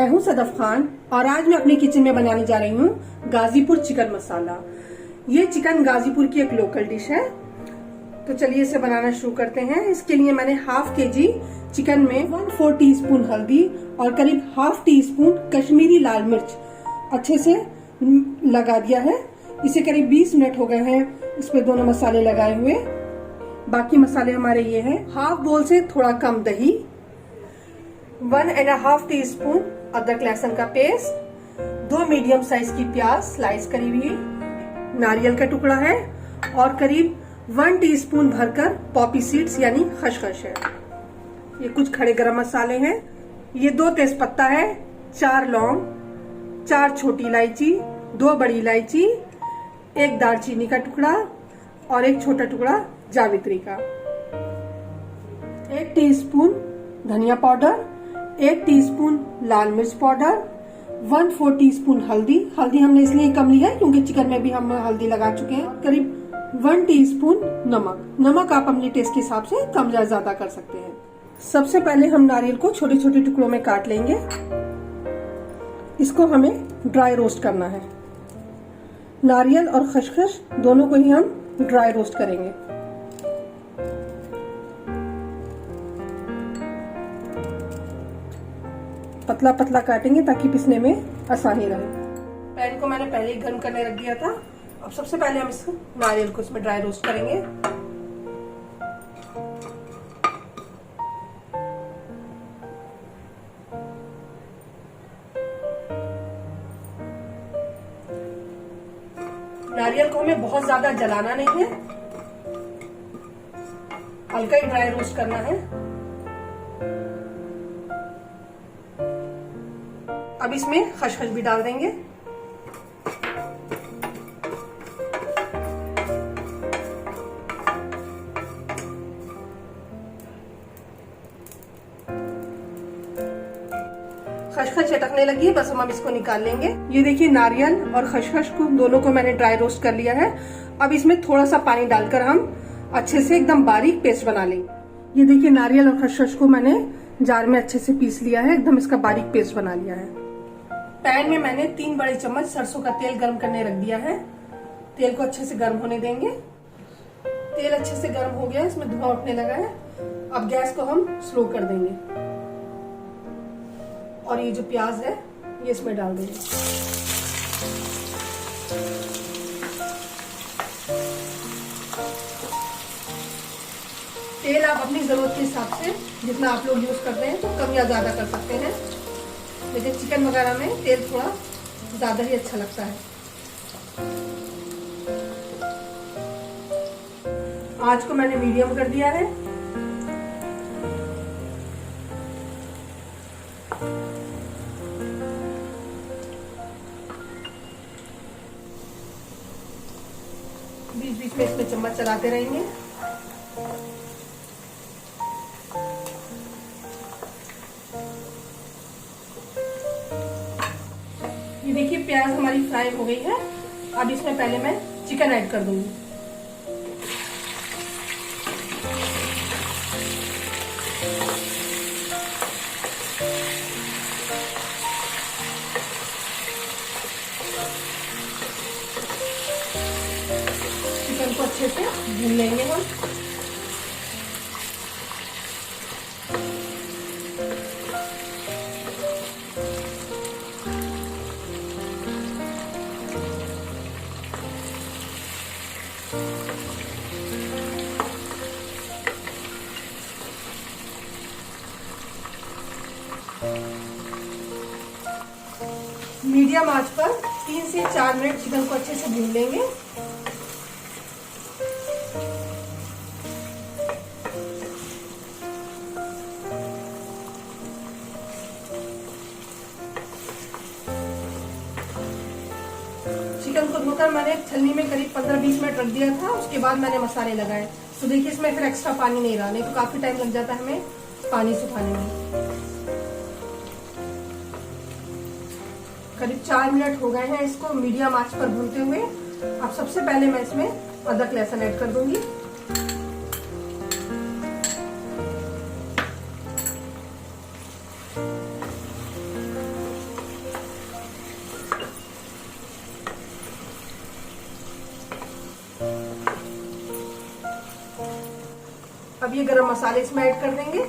मैं हूं सदफ खान और आज मैं अपनी किचन में बनाने जा रही हूं गाजीपुर चिकन मसाला। ये चिकन गाजीपुर की एक लोकल डिश है। तो चलिए इसे बनाना शुरू करते हैं। इसके लिए मैंने हाफ केजी चिकन में 1/4 टीस्पून हल्दी और करीब हाफ टी स्पून कश्मीरी लाल मिर्च अच्छे से लगा दिया है। इसे करीब 20 मिनट हो गए हैं इस पे दोनों मसाले लगाए हुए। बाकी मसाले हमारे ये हैं। हाफ बोल से थोड़ा कम दही, 1.5 टीस्पून अदरक लहसुन का पेस्ट, 2 मीडियम साइज की प्याज स्लाइस करी हुई, नारियल का टुकड़ा है और करीब 1 टीस्पून भरकर पॉपी सीड्स यानी खसखस है। ये कुछ खड़े गरम मसाले हैं। ये 2 तेजपत्ता है, 4 लौंग, 4 छोटी इलायची, 2 बड़ी इलायची, 1 दालचीनी का टुकड़ा और 1 छोटा टुकड़ा जावित्री का, 1 टीस्पून धनिया पाउडर, 1 टीस्पून लाल मिर्च पाउडर, 1/4 टीस्पून हल्दी। हल्दी हमने इसलिए कम ली है क्योंकि चिकन में भी हम हल्दी लगा चुके हैं। करीब 1 टीस्पून नमक। नमक आप अपने टेस्ट के हिसाब से कम या ज्यादा कर सकते हैं। सबसे पहले हम नारियल को छोटे छोटे टुकड़ों में काट लेंगे। इसको हमें ड्राई रोस्ट करना है। नारियल और खसखस दोनों को ही हम ड्राई रोस्ट करेंगे। पतला पतला काटेंगे ताकि पिसने में आसानी रहे। पैन को मैंने पहले ही गर्म करने रख दिया था। अब सबसे पहले हम इस नारियल को इसमें ड्राई रोस्ट करेंगे। नारियल को हमें बहुत ज्यादा जलाना नहीं है, हल्का ही ड्राई रोस्ट करना है। अब इसमें खसखस भी डाल देंगे। खसखस चटकने लगी है, बस हम इसको निकाल लेंगे। ये देखिए नारियल और खसखस को दोनों को मैंने ड्राई रोस्ट कर लिया है। अब इसमें थोड़ा सा पानी डालकर हम अच्छे से एकदम बारीक पेस्ट बना लेंगे। ये देखिए नारियल और खसखस को मैंने जार में अच्छे से पीस लिया है, एकदम इसका बारीक पेस्ट बना लिया है। पैन में मैंने 3 बड़े चम्मच सरसों का तेल गर्म करने रख दिया है। तेल को अच्छे से गर्म होने देंगे। तेल अच्छे से गर्म हो गया, इसमें धुआं उठने लगा है। अब गैस को हम स्लो कर देंगे और ये जो प्याज है ये इसमें डाल देंगे। तेल आप अपनी जरूरत के हिसाब से जितना आप लोग यूज करते हैं तो कम या ज्यादा कर सकते हैं, लेकिन चिकन वगैरह में तेल थोड़ा ज्यादा ही अच्छा लगता है। आंच को मैंने मीडियम कर दिया है। बीच बीच में इसमें चम्मच चलाते रहेंगे। ये देखिए प्याज हमारी फ्राई हो गई है। अब इसमें पहले मैं चिकन ऐड कर दूंगी। चिकन को अच्छे से भून लेंगे हम। मीडियम आंच पर 3 से 4 मिनट चिकन को अच्छे से भून लेंगे। चिकन को धोकर मैंने छलनी में करीब 15-20 मिनट रख दिया था। उसके बाद मैंने मसाले लगाए। तो देखिए इसमें फिर एक्स्ट्रा पानी नहीं रहा, नहीं तो काफी टाइम लग जाता है हमें पानी सुखाने में। करीब 4 मिनट हो गए हैं इसको मीडियम आंच पर भूनते हुए। अब सबसे पहले मैं इसमें अदरक लहसुन ऐड कर दूंगी। अब ये गरम मसाले इसमें ऐड कर देंगे।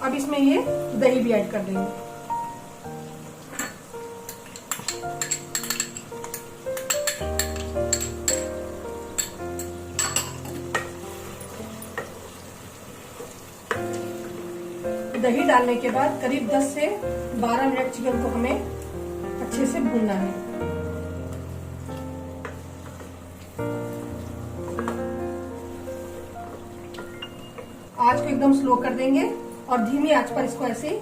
अब इसमें ये दही भी ऐड कर देंगे। दही डालने के बाद करीब 10 से 12 मिनट चिकन को हमें अच्छे से भूनना है। आंच को एकदम स्लो कर देंगे और धीमी आंच पर इसको ऐसे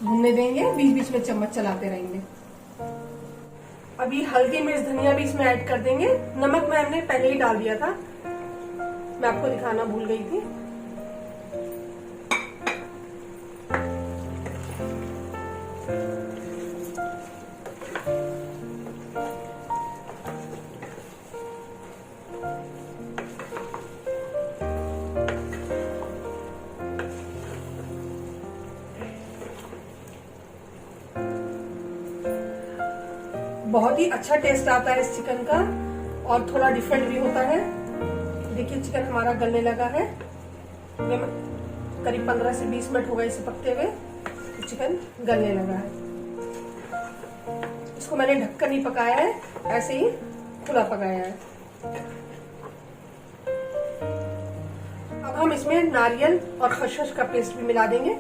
भूनने देंगे, बीच बीच में चम्मच चलाते रहेंगे। अभी हल्दी मिर्च धनिया भी इसमें ऐड कर देंगे। नमक मैं हमने पहले ही डाल दिया था, मैं आपको दिखाना भूल गई थी। बहुत ही अच्छा टेस्ट आता है इस चिकन का और थोड़ा डिफरेंट भी होता है। देखिए चिकन हमारा गलने लगा है। ये करीब 15 से 20 मिनट हो गए इसे पकते हुए, तो चिकन गलने लगा है। इसको मैंने ढककर नहीं पकाया है, ऐसे ही खुला पकाया है। अब हम इसमें नारियल और खसखस का पेस्ट भी मिला देंगे।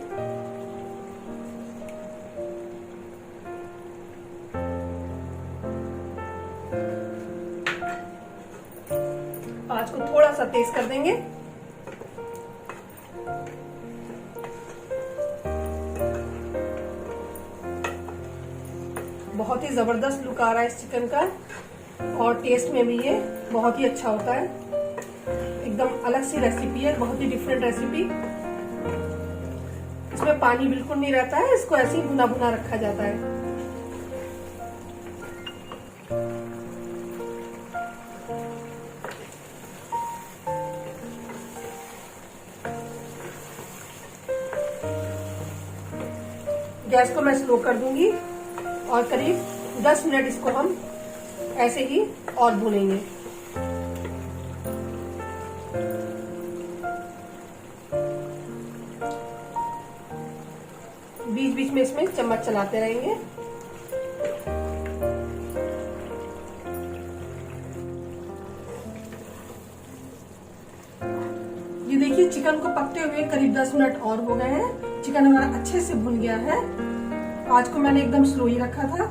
आंच को थोड़ा सा तेज कर देंगे। बहुत ही जबरदस्त लुक आ रहा है इस चिकन का और टेस्ट में भी ये बहुत ही अच्छा होता है। एकदम अलग सी रेसिपी है, बहुत ही डिफरेंट रेसिपी। इसमें पानी बिल्कुल नहीं रहता है, इसको ऐसे ही भुना भुना रखा जाता है। गैस को मैं स्लो कर दूंगी और करीब 10 मिनट इसको हम ऐसे ही और भूनेंगे। बीच बीच में इसमें चम्मच चलाते रहेंगे। ये देखिए चिकन को पकते हुए करीब 10 मिनट और हो गए हैं। चिकन हमारा अच्छे से भुन गया है। आज को मैंने एकदम स्लो ही रखा था।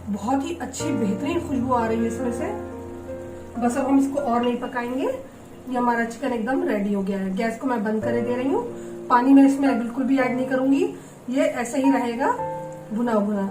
बहुत ही अच्छी बेहतरीन खुशबू आ रही है इसमें से। बस अब हम इसको और नहीं पकाएंगे। ये हमारा चिकन एकदम रेडी हो गया है। गैस को मैं बंद कर दे रही हूँ। पानी मैं इसमें बिल्कुल भी ऐड नहीं करूंगी, ये ऐसे ही रहेगा भुना भुना।